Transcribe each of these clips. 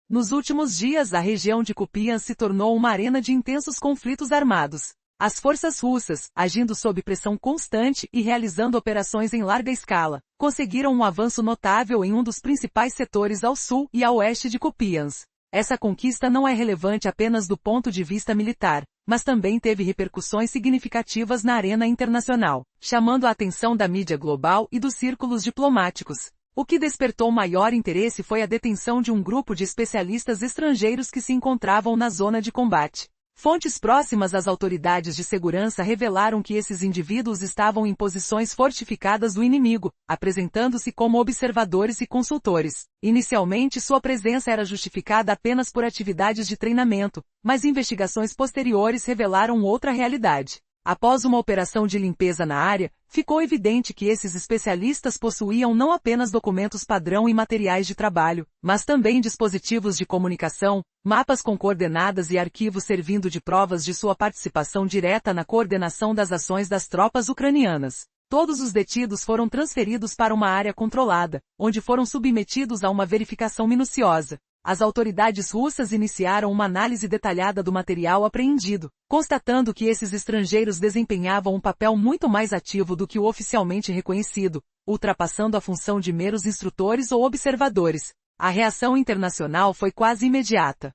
Nos últimos dias, a região de Kupiansk se tornou uma arena de intensos conflitos armados. As forças russas, agindo sob pressão constante e realizando operações em larga escala, conseguiram um avanço notável em um dos principais setores ao sul e a oeste de Kupiansk. Essa conquista não é relevante apenas do ponto de vista militar, mas também teve repercussões significativas na arena internacional, chamando a atenção da mídia global e dos círculos diplomáticos. O que despertou maior interesse foi a detenção de um grupo de especialistas estrangeiros que se encontravam na zona de combate. Fontes próximas às autoridades de segurança revelaram que esses indivíduos estavam em posições fortificadas do inimigo, apresentando-se como observadores e consultores. Inicialmente, sua presença era justificada apenas por atividades de treinamento, mas investigações posteriores revelaram outra realidade. Após uma operação de limpeza na área, ficou evidente que esses especialistas possuíam não apenas documentos padrão e materiais de trabalho, mas também dispositivos de comunicação, mapas com coordenadas e arquivos servindo de provas de sua participação direta na coordenação das ações das tropas ucranianas. Todos os detidos foram transferidos para uma área controlada, onde foram submetidos a uma verificação minuciosa. As autoridades russas iniciaram uma análise detalhada do material apreendido, constatando que esses estrangeiros desempenhavam um papel muito mais ativo do que o oficialmente reconhecido, ultrapassando a função de meros instrutores ou observadores. A reação internacional foi quase imediata.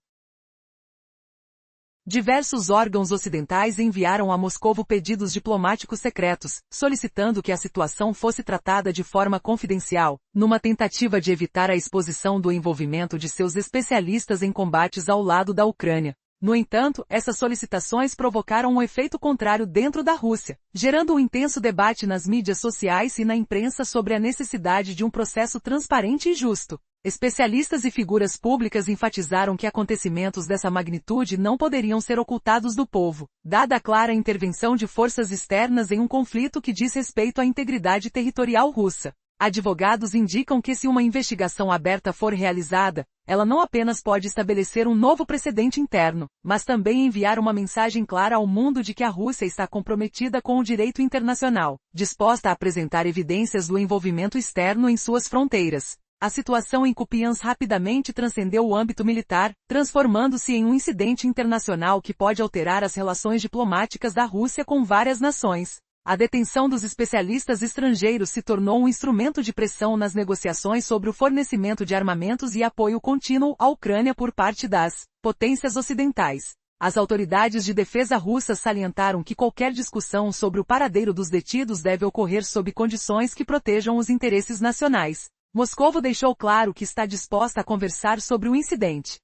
Diversos órgãos ocidentais enviaram a Moscou pedidos diplomáticos secretos, solicitando que a situação fosse tratada de forma confidencial, numa tentativa de evitar a exposição do envolvimento de seus especialistas em combates ao lado da Ucrânia. No entanto, essas solicitações provocaram um efeito contrário dentro da Rússia, gerando um intenso debate nas mídias sociais e na imprensa sobre a necessidade de um processo transparente e justo. Especialistas e figuras públicas enfatizaram que acontecimentos dessa magnitude não poderiam ser ocultados do povo, dada a clara intervenção de forças externas em um conflito que diz respeito à integridade territorial russa. Advogados indicam que se uma investigação aberta for realizada, ela não apenas pode estabelecer um novo precedente interno, mas também enviar uma mensagem clara ao mundo de que a Rússia está comprometida com o direito internacional, disposta a apresentar evidências do envolvimento externo em suas fronteiras. A situação em Kupiansk rapidamente transcendeu o âmbito militar, transformando-se em um incidente internacional que pode alterar as relações diplomáticas da Rússia com várias nações. A detenção dos especialistas estrangeiros se tornou um instrumento de pressão nas negociações sobre o fornecimento de armamentos e apoio contínuo à Ucrânia por parte das potências ocidentais. As autoridades de defesa russas salientaram que qualquer discussão sobre o paradeiro dos detidos deve ocorrer sob condições que protejam os interesses nacionais. Moscou deixou claro que está disposta a conversar sobre o incidente,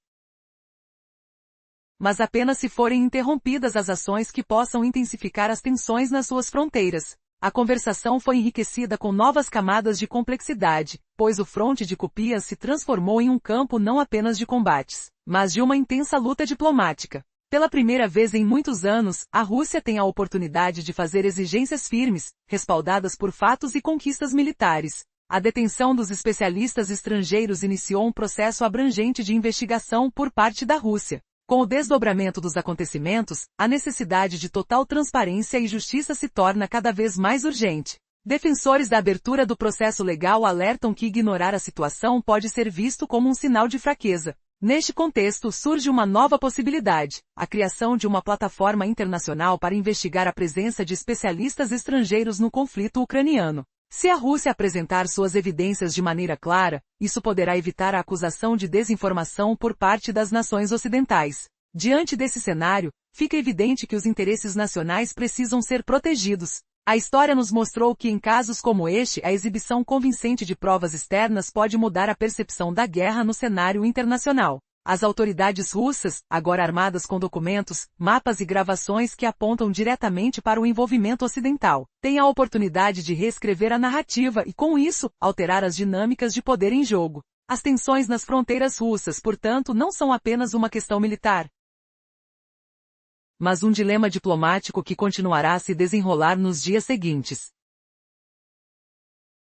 mas apenas se forem interrompidas as ações que possam intensificar as tensões nas suas fronteiras. A conversação foi enriquecida com novas camadas de complexidade, pois o fronte de Kupiansk se transformou em um campo não apenas de combates, mas de uma intensa luta diplomática. Pela primeira vez em muitos anos, a Rússia tem a oportunidade de fazer exigências firmes, respaldadas por fatos e conquistas militares. A detenção dos especialistas estrangeiros iniciou um processo abrangente de investigação por parte da Rússia. Com o desdobramento dos acontecimentos, a necessidade de total transparência e justiça se torna cada vez mais urgente. Defensores da abertura do processo legal alertam que ignorar a situação pode ser visto como um sinal de fraqueza. Neste contexto, surge uma nova possibilidade: a criação de uma plataforma internacional para investigar a presença de especialistas estrangeiros no conflito ucraniano. Se a Rússia apresentar suas evidências de maneira clara, isso poderá evitar a acusação de desinformação por parte das nações ocidentais. Diante desse cenário, fica evidente que os interesses nacionais precisam ser protegidos. A história nos mostrou que em casos como este, a exibição convincente de provas externas pode mudar a percepção da guerra no cenário internacional. As autoridades russas, agora armadas com documentos, mapas e gravações que apontam diretamente para o envolvimento ocidental, têm a oportunidade de reescrever a narrativa e, com isso, alterar as dinâmicas de poder em jogo. As tensões nas fronteiras russas, portanto, não são apenas uma questão militar, mas um dilema diplomático que continuará a se desenrolar nos dias seguintes.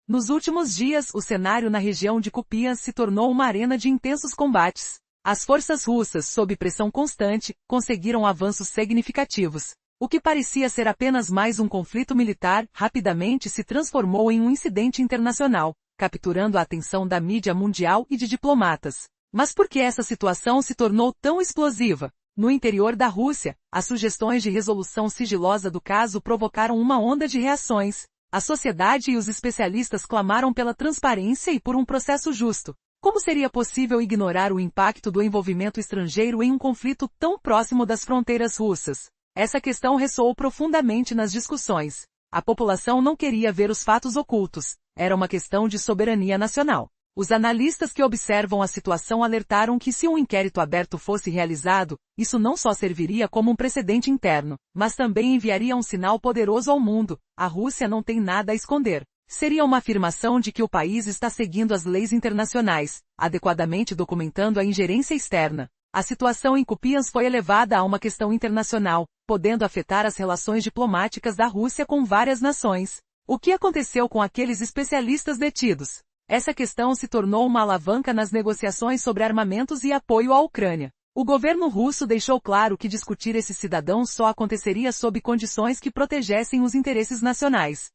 Nos últimos dias, o cenário na região de Kupiansk se tornou uma arena de intensos combates. As forças russas, sob pressão constante, conseguiram avanços significativos. O que parecia ser apenas mais um conflito militar, rapidamente se transformou em um incidente internacional, capturando a atenção da mídia mundial e de diplomatas. Mas por que essa situação se tornou tão explosiva? No interior da Rússia, as sugestões de resolução sigilosa do caso provocaram uma onda de reações. A sociedade e os especialistas clamaram pela transparência e por um processo justo. Como seria possível ignorar o impacto do envolvimento estrangeiro em um conflito tão próximo das fronteiras russas? Essa questão ressoou profundamente nas discussões. A população não queria ver os fatos ocultos. Era uma questão de soberania nacional. Os analistas que observam a situação alertaram que se um inquérito aberto fosse realizado, isso não só serviria como um precedente interno, mas também enviaria um sinal poderoso ao mundo. A Rússia não tem nada a esconder. Seria uma afirmação de que o país está seguindo as leis internacionais, adequadamente documentando a ingerência externa. A situação em Kupiansk foi elevada a uma questão internacional, podendo afetar as relações diplomáticas da Rússia com várias nações. O que aconteceu com aqueles especialistas detidos? Essa questão se tornou uma alavanca nas negociações sobre armamentos e apoio à Ucrânia. O governo russo deixou claro que discutir esses cidadãos só aconteceria sob condições que protegessem os interesses nacionais.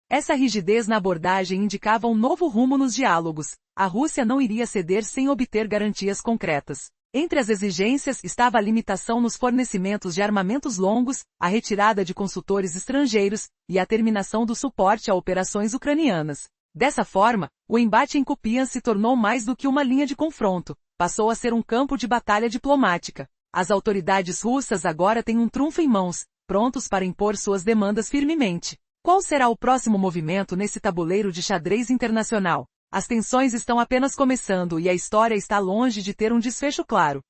Essa rigidez na abordagem indicava um novo rumo nos diálogos. A Rússia não iria ceder sem obter garantias concretas. Entre as exigências estava a limitação nos fornecimentos de armamentos longos, a retirada de consultores estrangeiros e a terminação do suporte a operações ucranianas. Dessa forma, o embate em Kupiansk se tornou mais do que uma linha de confronto, passou a ser um campo de batalha diplomática. As autoridades russas agora têm um trunfo em mãos, prontos para impor suas demandas firmemente. Qual será o próximo movimento nesse tabuleiro de xadrez internacional? As tensões estão apenas começando e a história está longe de ter um desfecho claro.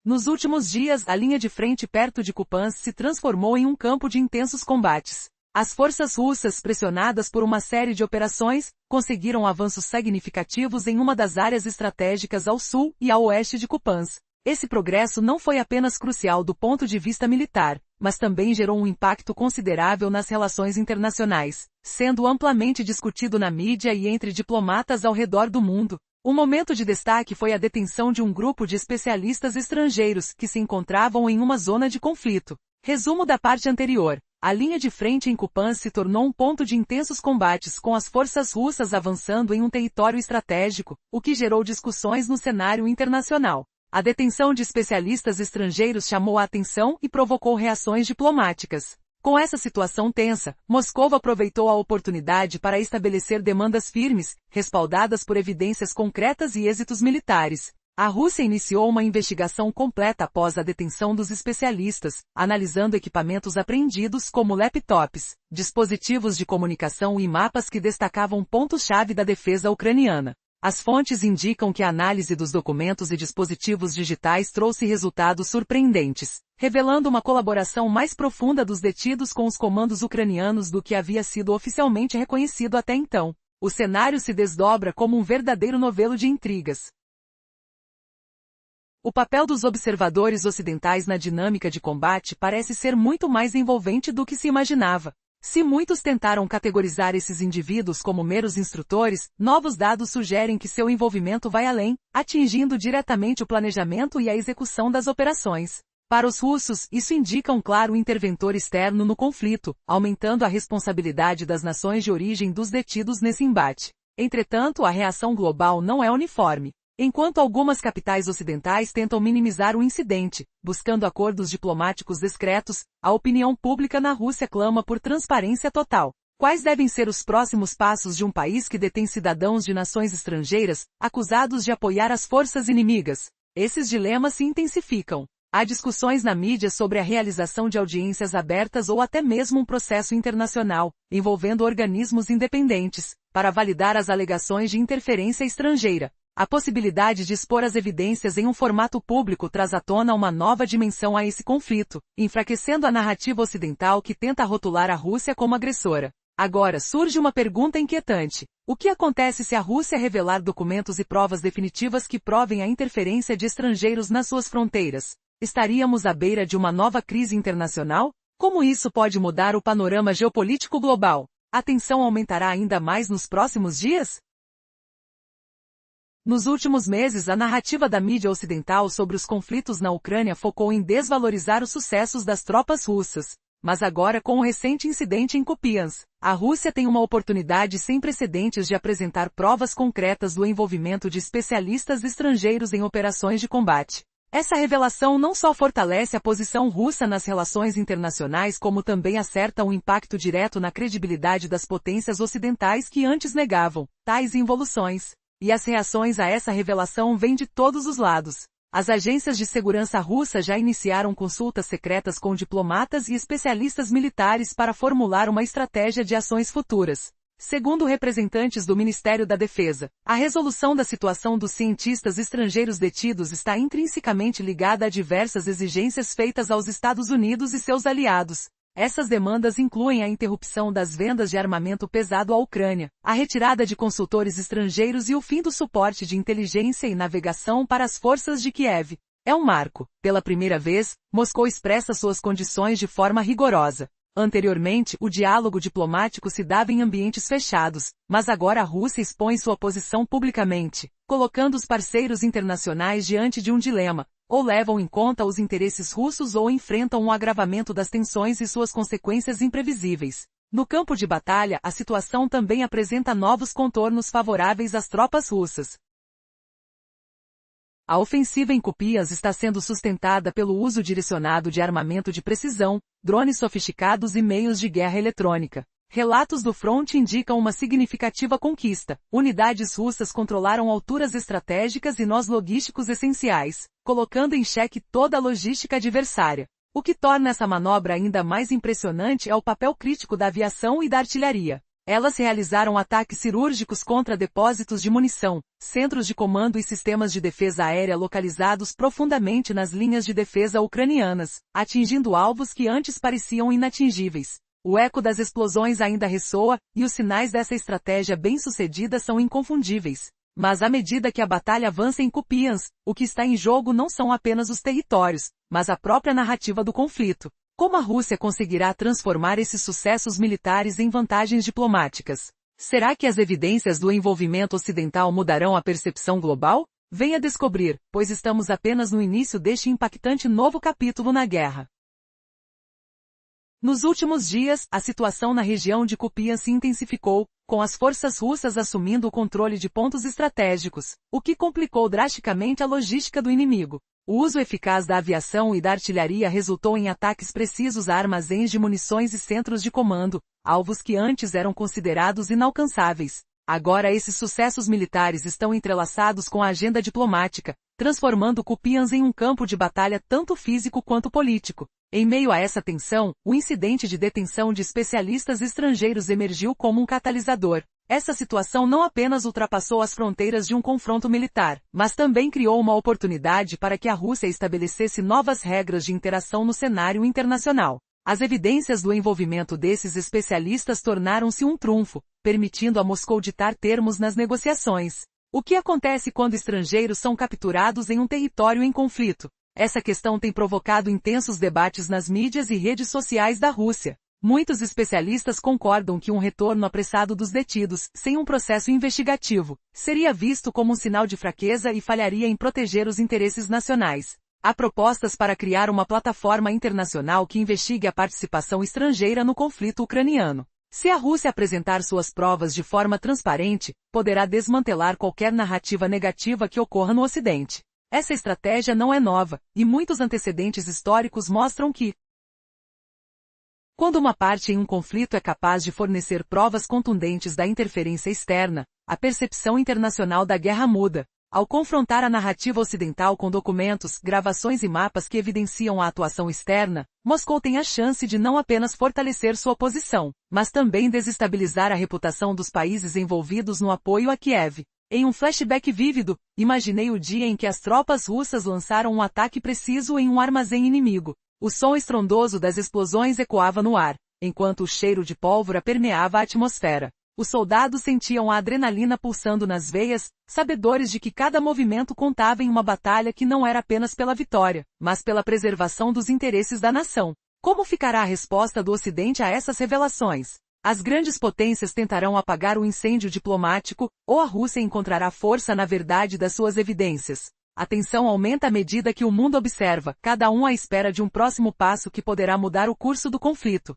Nos últimos dias, a linha de frente perto de Kupiansk se transformou em um campo de intensos combates. As forças russas, pressionadas por uma série de operações, conseguiram avanços significativos em uma das áreas estratégicas ao sul e ao oeste de Kupiansk. Esse progresso não foi apenas crucial do ponto de vista militar, mas também gerou um impacto considerável nas relações internacionais, sendo amplamente discutido na mídia e entre diplomatas ao redor do mundo. Um momento de destaque foi a detenção de um grupo de especialistas estrangeiros que se encontravam em uma zona de conflito. Resumo da parte anterior. A linha de frente em Kupiansk se tornou um ponto de intensos combates com as forças russas avançando em um território estratégico, o que gerou discussões no cenário internacional. A detenção de especialistas estrangeiros chamou a atenção e provocou reações diplomáticas. Com essa situação tensa, Moscou aproveitou a oportunidade para estabelecer demandas firmes, respaldadas por evidências concretas e êxitos militares. A Rússia iniciou uma investigação completa após a detenção dos especialistas, analisando equipamentos apreendidos como laptops, dispositivos de comunicação e mapas que destacavam pontos-chave da defesa ucraniana. As fontes indicam que a análise dos documentos e dispositivos digitais trouxe resultados surpreendentes, revelando uma colaboração mais profunda dos detidos com os comandos ucranianos do que havia sido oficialmente reconhecido até então. O cenário se desdobra como um verdadeiro novelo de intrigas. O papel dos observadores ocidentais na dinâmica de combate parece ser muito mais envolvente do que se imaginava. Se muitos tentaram categorizar esses indivíduos como meros instrutores, novos dados sugerem que seu envolvimento vai além, atingindo diretamente o planejamento e a execução das operações. Para os russos, isso indica um claro interventor externo no conflito, aumentando a responsabilidade das nações de origem dos detidos nesse embate. Entretanto, a reação global não é uniforme. Enquanto algumas capitais ocidentais tentam minimizar o incidente, buscando acordos diplomáticos discretos, a opinião pública na Rússia clama por transparência total. Quais devem ser os próximos passos de um país que detém cidadãos de nações estrangeiras, acusados de apoiar as forças inimigas? Esses dilemas se intensificam. Há discussões na mídia sobre a realização de audiências abertas ou até mesmo um processo internacional, envolvendo organismos independentes, para validar as alegações de interferência estrangeira. A possibilidade de expor as evidências em um formato público traz à tona uma nova dimensão a esse conflito, enfraquecendo a narrativa ocidental que tenta rotular a Rússia como agressora. Agora surge uma pergunta inquietante. O que acontece se a Rússia revelar documentos e provas definitivas que provem a interferência de estrangeiros nas suas fronteiras? Estaríamos à beira de uma nova crise internacional? Como isso pode mudar o panorama geopolítico global? A tensão aumentará ainda mais nos próximos dias? Nos últimos meses, a narrativa da mídia ocidental sobre os conflitos na Ucrânia focou em desvalorizar os sucessos das tropas russas. mas agora com o recente incidente em Kupiansk, a Rússia tem uma oportunidade sem precedentes de apresentar provas concretas do envolvimento de especialistas estrangeiros em operações de combate. Essa revelação não só fortalece a posição russa nas relações internacionais, como também acerta um impacto direto na credibilidade das potências ocidentais que antes negavam tais involuções. E as reações a essa revelação vêm de todos os lados. As agências de segurança russas já iniciaram consultas secretas com diplomatas e especialistas militares para formular uma estratégia de ações futuras. Segundo representantes do Ministério da Defesa, a resolução da situação dos cientistas estrangeiros detidos está intrinsecamente ligada a diversas exigências feitas aos Estados Unidos e seus aliados. Essas demandas incluem a interrupção das vendas de armamento pesado à Ucrânia, a retirada de consultores estrangeiros e o fim do suporte de inteligência e navegação para as forças de Kiev. É um marco. Pela primeira vez, Moscou expressa suas condições de forma rigorosa. Anteriormente, o diálogo diplomático se dava em ambientes fechados, mas agora a Rússia expõe sua posição publicamente, colocando os parceiros internacionais diante de um dilema: ou levam em conta os interesses russos ou enfrentam um agravamento das tensões e suas consequências imprevisíveis. No campo de batalha, a situação também apresenta novos contornos favoráveis às tropas russas. A ofensiva em Kupiansk está sendo sustentada pelo uso direcionado de armamento de precisão, drones sofisticados e meios de guerra eletrônica. Relatos do fronte indicam uma significativa conquista. Unidades russas controlaram alturas estratégicas e nós logísticos essenciais, colocando em xeque toda a logística adversária. O que torna essa manobra ainda mais impressionante é o papel crítico da aviação e da artilharia. Elas realizaram ataques cirúrgicos contra depósitos de munição, centros de comando e sistemas de defesa aérea localizados profundamente nas linhas de defesa ucranianas, atingindo alvos que antes pareciam inatingíveis. O eco das explosões ainda ressoa, e os sinais dessa estratégia bem-sucedida são inconfundíveis. Mas à medida que a batalha avança em Kupiansk, o que está em jogo não são apenas os territórios, mas a própria narrativa do conflito. Como a Rússia conseguirá transformar esses sucessos militares em vantagens diplomáticas? Será que as evidências do envolvimento ocidental mudarão a percepção global? Venha descobrir, pois estamos apenas no início deste impactante novo capítulo na guerra. Nos últimos dias, a situação na região de Kupiansk se intensificou, com as forças russas assumindo o controle de pontos estratégicos, o que complicou drasticamente a logística do inimigo. O uso eficaz da aviação e da artilharia resultou em ataques precisos a armazéns de munições e centros de comando, alvos que antes eram considerados inalcançáveis. Agora esses sucessos militares estão entrelaçados com a agenda diplomática, transformando Kupiansk em um campo de batalha tanto físico quanto político. Em meio a essa tensão, o incidente de detenção de especialistas estrangeiros emergiu como um catalisador. Essa situação não apenas ultrapassou as fronteiras de um confronto militar, mas também criou uma oportunidade para que a Rússia estabelecesse novas regras de interação no cenário internacional. As evidências do envolvimento desses especialistas tornaram-se um trunfo, permitindo a Moscou ditar termos nas negociações. O que acontece quando estrangeiros são capturados em um território em conflito? Essa questão tem provocado intensos debates nas mídias e redes sociais da Rússia. Muitos especialistas concordam que um retorno apressado dos detidos, sem um processo investigativo, seria visto como um sinal de fraqueza e falharia em proteger os interesses nacionais. Há propostas para criar uma plataforma internacional que investigue a participação estrangeira no conflito ucraniano. Se a Rússia apresentar suas provas de forma transparente, poderá desmantelar qualquer narrativa negativa que ocorra no Ocidente. Essa estratégia não é nova, e muitos antecedentes históricos mostram que, quando uma parte em um conflito é capaz de fornecer provas contundentes da interferência externa, a percepção internacional da guerra muda. Ao confrontar a narrativa ocidental com documentos, gravações e mapas que evidenciam a atuação externa, Moscou tem a chance de não apenas fortalecer sua posição, mas também desestabilizar a reputação dos países envolvidos no apoio a Kiev. Em um flashback vívido, imaginei o dia em que as tropas russas lançaram um ataque preciso em um armazém inimigo. O som estrondoso das explosões ecoava no ar, enquanto o cheiro de pólvora permeava a atmosfera. Os soldados sentiam a adrenalina pulsando nas veias, sabedores de que cada movimento contava em uma batalha que não era apenas pela vitória, mas pela preservação dos interesses da nação. Como ficará a resposta do Ocidente a essas revelações? As grandes potências tentarão apagar o incêndio diplomático, ou a Rússia encontrará força na verdade das suas evidências? A tensão aumenta à medida que o mundo observa, cada um à espera de um próximo passo que poderá mudar o curso do conflito.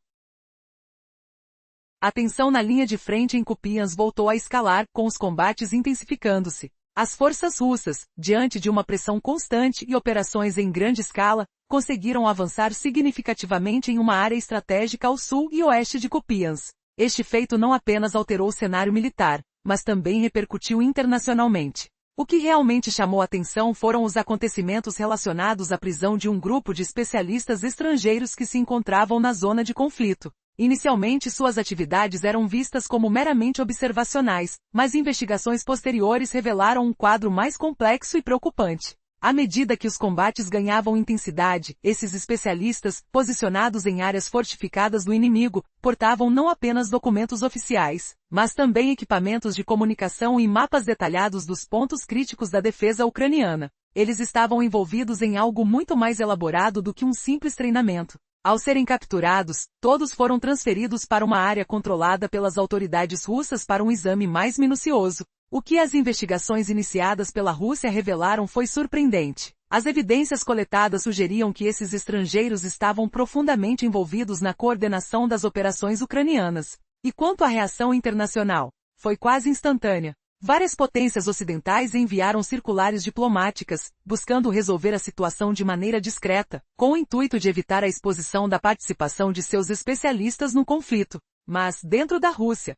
A tensão na linha de frente em Kupiansk voltou a escalar, com os combates intensificando-se. As forças russas, diante de uma pressão constante e operações em grande escala, conseguiram avançar significativamente em uma área estratégica ao sul e oeste de Kupiansk. Este feito não apenas alterou o cenário militar, mas também repercutiu internacionalmente. O que realmente chamou atenção foram os acontecimentos relacionados à prisão de um grupo de especialistas estrangeiros que se encontravam na zona de conflito. Inicialmente suas atividades eram vistas como meramente observacionais, mas investigações posteriores revelaram um quadro mais complexo e preocupante. À medida que os combates ganhavam intensidade, esses especialistas, posicionados em áreas fortificadas do inimigo, portavam não apenas documentos oficiais, mas também equipamentos de comunicação e mapas detalhados dos pontos críticos da defesa ucraniana. Eles estavam envolvidos em algo muito mais elaborado do que um simples treinamento. Ao serem capturados, todos foram transferidos para uma área controlada pelas autoridades russas para um exame mais minucioso. O que as investigações iniciadas pela Rússia revelaram foi surpreendente. As evidências coletadas sugeriam que esses estrangeiros estavam profundamente envolvidos na coordenação das operações ucranianas. E quanto à reação internacional, foi quase instantânea. Várias potências ocidentais enviaram circulares diplomáticas, buscando resolver a situação de maneira discreta, com o intuito de evitar a exposição da participação de seus especialistas no conflito. Mas, dentro da Rússia,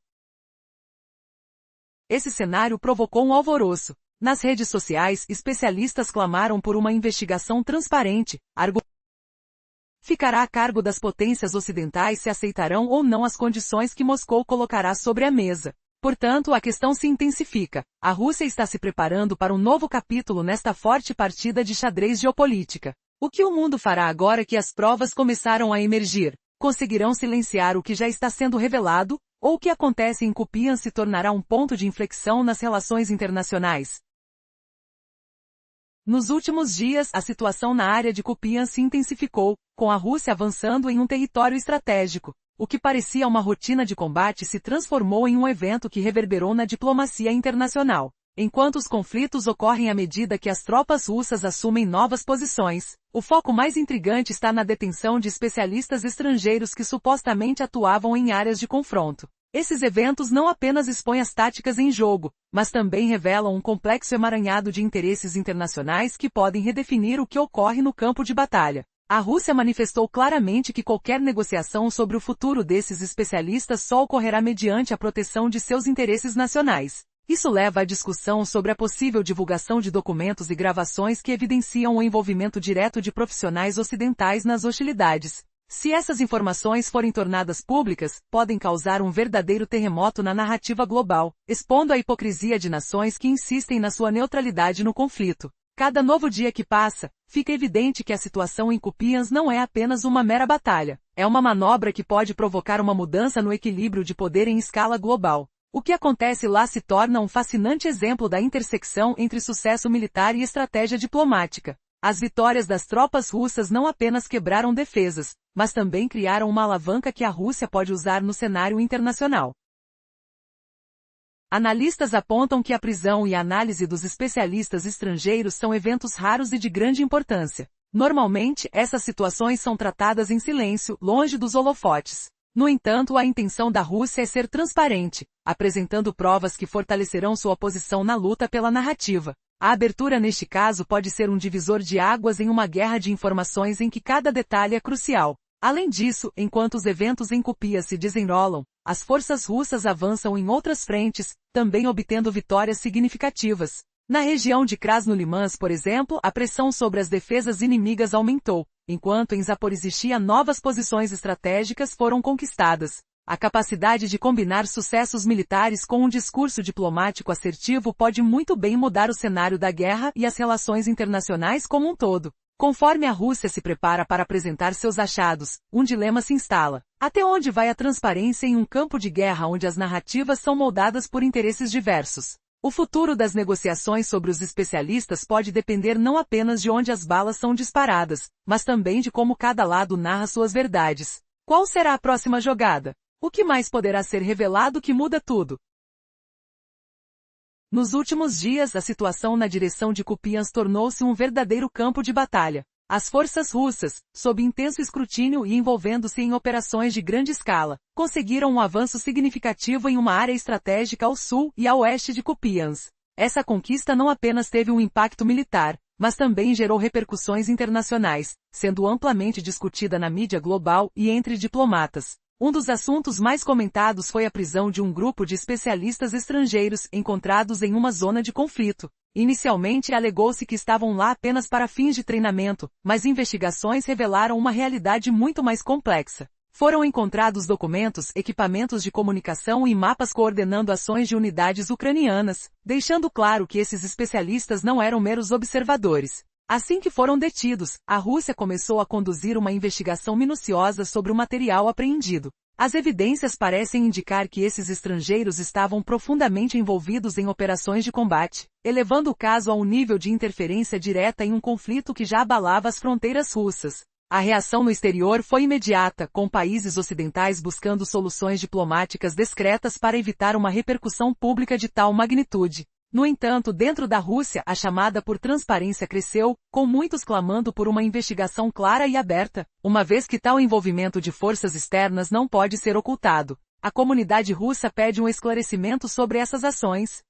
esse cenário provocou um alvoroço. Nas redes sociais, especialistas clamaram por uma investigação transparente, ficará a cargo das potências ocidentais se aceitarão ou não as condições que Moscou colocará sobre a mesa. Portanto, a questão se intensifica. A Rússia está se preparando para um novo capítulo nesta forte partida de xadrez geopolítica. O que o mundo fará agora que as provas começaram a emergir? Conseguirão silenciar o que já está sendo revelado? Ou o que acontece em Kupiansk se tornará um ponto de inflexão nas relações internacionais? Nos últimos dias, a situação na área de Kupiansk se intensificou, com a Rússia avançando em um território estratégico. O que parecia uma rotina de combate se transformou em um evento que reverberou na diplomacia internacional. Enquanto os conflitos ocorrem à medida que as tropas russas assumem novas posições, o foco mais intrigante está na detenção de especialistas estrangeiros que supostamente atuavam em áreas de confronto. Esses eventos não apenas expõem as táticas em jogo, mas também revelam um complexo emaranhado de interesses internacionais que podem redefinir o que ocorre no campo de batalha. A Rússia manifestou claramente que qualquer negociação sobre o futuro desses especialistas só ocorrerá mediante a proteção de seus interesses nacionais. Isso leva à discussão sobre a possível divulgação de documentos e gravações que evidenciam o envolvimento direto de profissionais ocidentais nas hostilidades. Se essas informações forem tornadas públicas, podem causar um verdadeiro terremoto na narrativa global, expondo a hipocrisia de nações que insistem na sua neutralidade no conflito. Cada novo dia que passa, fica evidente que a situação em Kupiansk não é apenas uma mera batalha. É uma manobra que pode provocar uma mudança no equilíbrio de poder em escala global. O que acontece lá se torna um fascinante exemplo da intersecção entre sucesso militar e estratégia diplomática. As vitórias das tropas russas não apenas quebraram defesas, mas também criaram uma alavanca que a Rússia pode usar no cenário internacional. Analistas apontam que a prisão e a análise dos especialistas estrangeiros são eventos raros e de grande importância. Normalmente, essas situações são tratadas em silêncio, longe dos holofotes. No entanto, a intenção da Rússia é ser transparente, apresentando provas que fortalecerão sua posição na luta pela narrativa. A abertura neste caso pode ser um divisor de águas em uma guerra de informações em que cada detalhe é crucial. Além disso, enquanto os eventos em Kupiansk se desenrolam, as forças russas avançam em outras frentes, também obtendo vitórias significativas. Na região de Krasnolimansk, por exemplo, a pressão sobre as defesas inimigas aumentou, enquanto em Zaporizhzhia novas posições estratégicas foram conquistadas. A capacidade de combinar sucessos militares com um discurso diplomático assertivo pode muito bem mudar o cenário da guerra e as relações internacionais como um todo. Conforme a Rússia se prepara para apresentar seus achados, um dilema se instala. Até onde vai a transparência em um campo de guerra onde as narrativas são moldadas por interesses diversos? O futuro das negociações sobre os especialistas pode depender não apenas de onde as balas são disparadas, mas também de como cada lado narra suas verdades. Qual será a próxima jogada? O que mais poderá ser revelado que muda tudo? Nos últimos dias, a situação na direção de Kupiansk tornou-se um verdadeiro campo de batalha. As forças russas, sob intenso escrutínio e envolvendo-se em operações de grande escala, conseguiram um avanço significativo em uma área estratégica ao sul e a oeste de Kupiansk. Essa conquista não apenas teve um impacto militar, mas também gerou repercussões internacionais, sendo amplamente discutida na mídia global e entre diplomatas. Um dos assuntos mais comentados foi a prisão de um grupo de especialistas estrangeiros encontrados em uma zona de conflito. Inicialmente alegou-se que estavam lá apenas para fins de treinamento, mas investigações revelaram uma realidade muito mais complexa. Foram encontrados documentos, equipamentos de comunicação e mapas coordenando ações de unidades ucranianas, deixando claro que esses especialistas não eram meros observadores. Assim que foram detidos, a Rússia começou a conduzir uma investigação minuciosa sobre o material apreendido. As evidências parecem indicar que esses estrangeiros estavam profundamente envolvidos em operações de combate, elevando o caso a um nível de interferência direta em um conflito que já abalava as fronteiras russas. A reação no exterior foi imediata, com países ocidentais buscando soluções diplomáticas discretas para evitar uma repercussão pública de tal magnitude. No entanto, dentro da Rússia, a chamada por transparência cresceu, com muitos clamando por uma investigação clara e aberta, uma vez que tal envolvimento de forças externas não pode ser ocultado. A comunidade russa pede um esclarecimento sobre essas ações,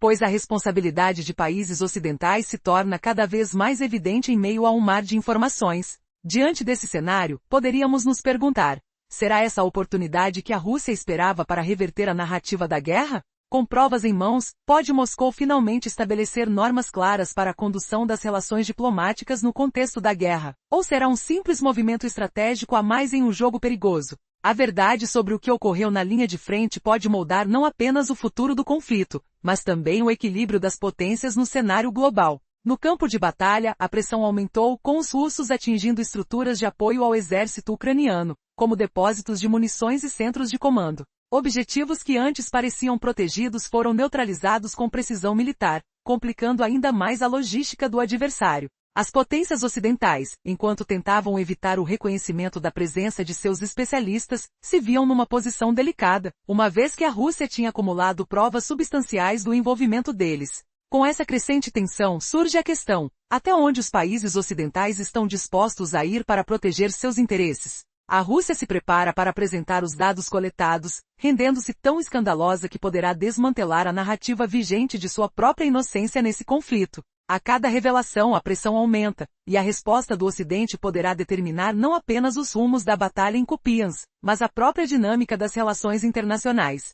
pois a responsabilidade de países ocidentais se torna cada vez mais evidente em meio a um mar de informações. Diante desse cenário, poderíamos nos perguntar: será essa a oportunidade que a Rússia esperava para reverter a narrativa da guerra? Com provas em mãos, pode Moscou finalmente estabelecer normas claras para a condução das relações diplomáticas no contexto da guerra? Ou será um simples movimento estratégico a mais em um jogo perigoso? A verdade sobre o que ocorreu na linha de frente pode moldar não apenas o futuro do conflito, mas também o equilíbrio das potências no cenário global. No campo de batalha, a pressão aumentou, com os russos atingindo estruturas de apoio ao exército ucraniano, como depósitos de munições e centros de comando. Objetivos que antes pareciam protegidos foram neutralizados com precisão militar, complicando ainda mais a logística do adversário. As potências ocidentais, enquanto tentavam evitar o reconhecimento da presença de seus especialistas, se viam numa posição delicada, uma vez que a Rússia tinha acumulado provas substanciais do envolvimento deles. Com essa crescente tensão surge a questão: até onde os países ocidentais estão dispostos a ir para proteger seus interesses? A Rússia se prepara para apresentar os dados coletados, rendendo-se tão escandalosa que poderá desmantelar a narrativa vigente de sua própria inocência nesse conflito. A cada revelação a pressão aumenta, e a resposta do Ocidente poderá determinar não apenas os rumos da batalha em Kupiansk, mas a própria dinâmica das relações internacionais.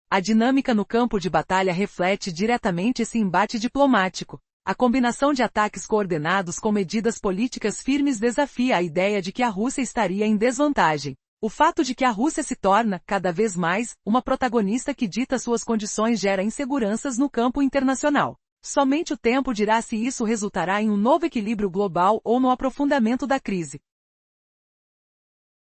A dinâmica no campo de batalha reflete diretamente esse embate diplomático. A combinação de ataques coordenados com medidas políticas firmes desafia a ideia de que a Rússia estaria em desvantagem. O fato de que a Rússia se torna, cada vez mais, uma protagonista que dita suas condições gera inseguranças no campo internacional. Somente o tempo dirá se isso resultará em um novo equilíbrio global ou no aprofundamento da crise.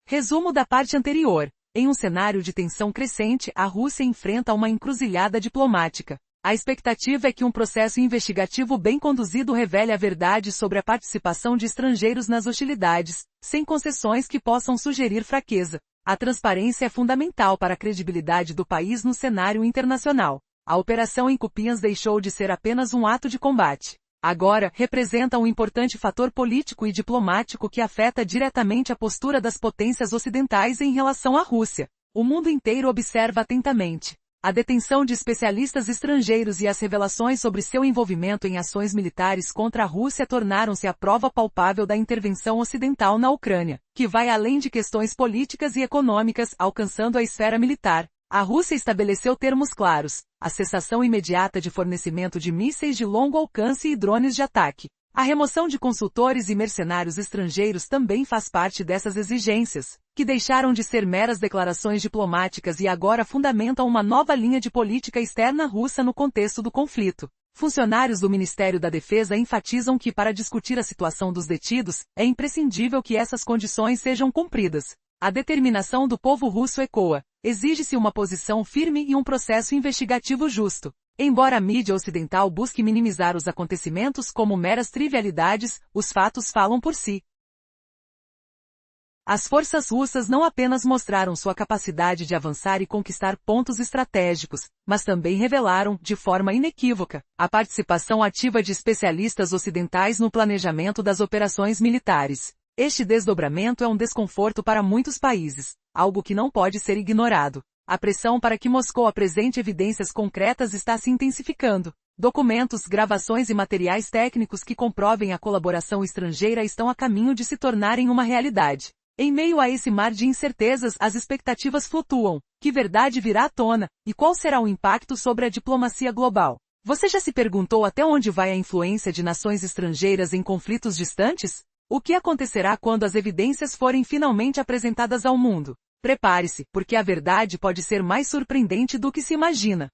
Resumo da parte anterior. Em um cenário de tensão crescente, a Rússia enfrenta uma encruzilhada diplomática. A expectativa é que um processo investigativo bem conduzido revele a verdade sobre a participação de estrangeiros nas hostilidades, sem concessões que possam sugerir fraqueza. A transparência é fundamental para a credibilidade do país no cenário internacional. A operação em Kupiansk deixou de ser apenas um ato de combate. Agora, representa um importante fator político e diplomático que afeta diretamente a postura das potências ocidentais em relação à Rússia. O mundo inteiro observa atentamente. A detenção de especialistas estrangeiros e as revelações sobre seu envolvimento em ações militares contra a Rússia tornaram-se a prova palpável da intervenção ocidental na Ucrânia, que vai além de questões políticas e econômicas, alcançando a esfera militar. A Rússia estabeleceu termos claros: a cessação imediata de fornecimento de mísseis de longo alcance e drones de ataque. A remoção de consultores e mercenários estrangeiros também faz parte dessas exigências, que deixaram de ser meras declarações diplomáticas e agora fundamentam uma nova linha de política externa russa no contexto do conflito. Funcionários do Ministério da Defesa enfatizam que, para discutir a situação dos detidos, é imprescindível que essas condições sejam cumpridas. A determinação do povo russo ecoa: exige-se uma posição firme e um processo investigativo justo. Embora a mídia ocidental busque minimizar os acontecimentos como meras trivialidades, os fatos falam por si. As forças russas não apenas mostraram sua capacidade de avançar e conquistar pontos estratégicos, mas também revelaram, de forma inequívoca, a participação ativa de especialistas ocidentais no planejamento das operações militares. Este desdobramento é um desconforto para muitos países, algo que não pode ser ignorado. A pressão para que Moscou apresente evidências concretas está se intensificando. Documentos, gravações e materiais técnicos que comprovem a colaboração estrangeira estão a caminho de se tornarem uma realidade. Em meio a esse mar de incertezas, as expectativas flutuam. Que verdade virá à tona? E qual será o impacto sobre a diplomacia global? Você já se perguntou até onde vai a influência de nações estrangeiras em conflitos distantes? O que acontecerá quando as evidências forem finalmente apresentadas ao mundo? Prepare-se, porque a verdade pode ser mais surpreendente do que se imagina.